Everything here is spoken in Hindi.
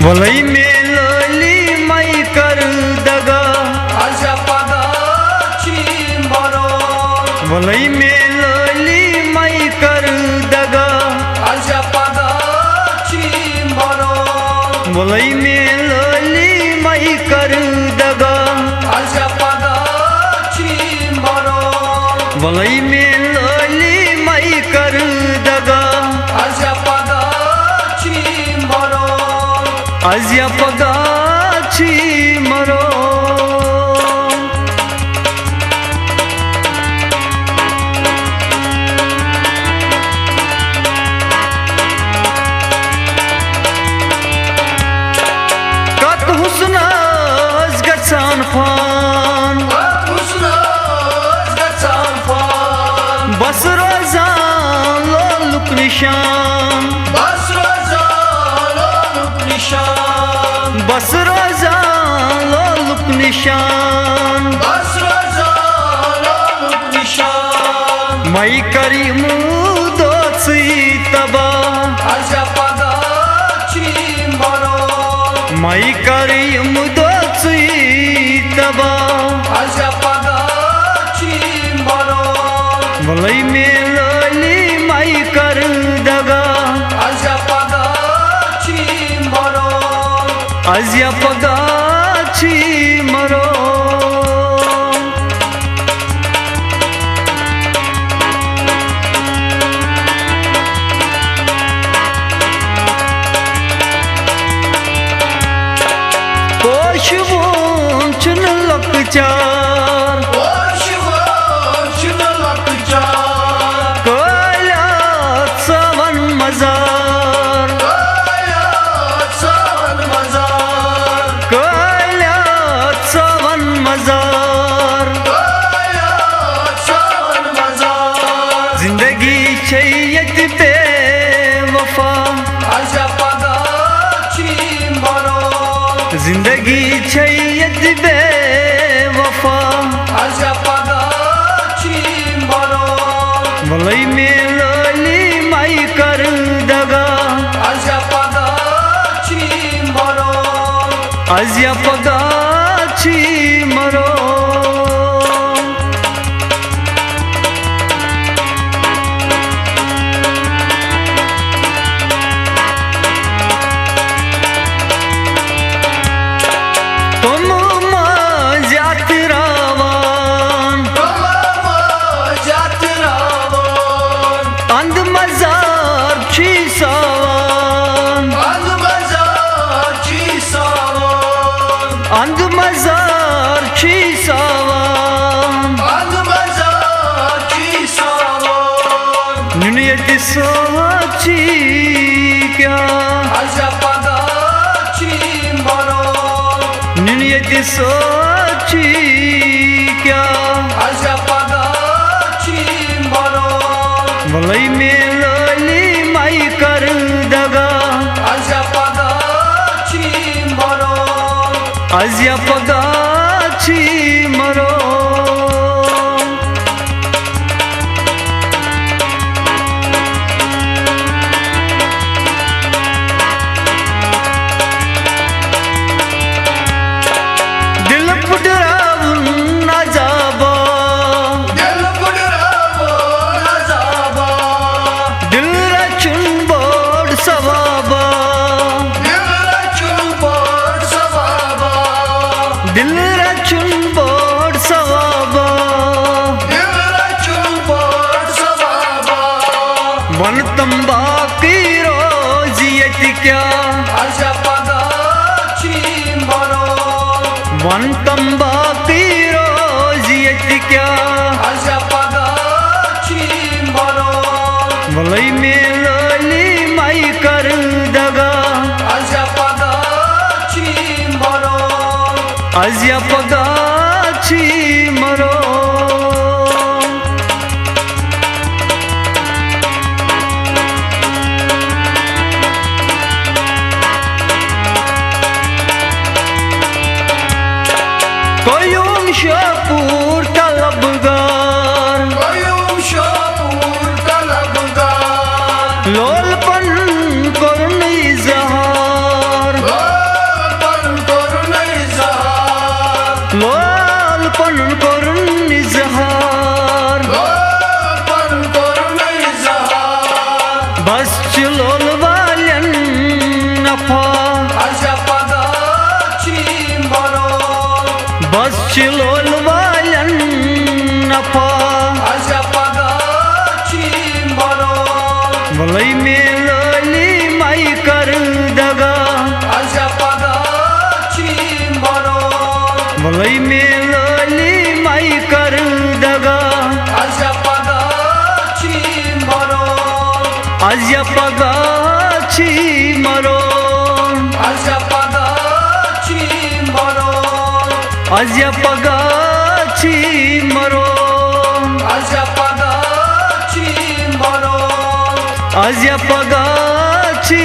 वलई में लली मई कर दगा आजा पगाची मरो वलई में लली मई कर दगा आजा पगाची मरो वलई में लली मई कर दगा आजा पगाची मरो वलई में लली मई कर दगा आजा पगाची मरो आजा पगाची मरो कत हुस्नस गचान फान बस रोजान लोलुक निशान बस रोजान लोलुक निशान मई करी मुदोची तबा मई करी मुदोची तबा वलई में लली मई कर दगा आजा पगाची मरो कोशवों चुन लकचार कल्यात सवन मजार कल्यात सवन मजार जिंदगी छैयत पे वफा जिंदगी छैयत बे वफा वलई में लली मई कर दगा आजा पगाची मरो तुम मजात रावान अंध मजार छी सावान अंध मजार छी सावान नियत सोची क्या नियत सोची क्या वलई में लली मई कर दगा आजा पगाची मरो दिल पुडरावुन नजाबा दिल रचुन बोड सवाबा दिल रचुन बोड सवाबा वन तंबा की रोजियत क्या वन तंबा की रोजियत क्या वलई में लली मई कर दगा आजा पगाची मरो कोयुम शापूर तलबगार लोलपन करुण इजहार अशलोल वालन नफा आजा पगाची मरो भलई में लोली माई कर दगा आजा पगाची मरो भलई में लोली माई कर दगा आजा पगाची मरो आजा पगाची मरो आजा पगाची मरो आजा पगाची मरो आजा पगाची मरो आजा पगाची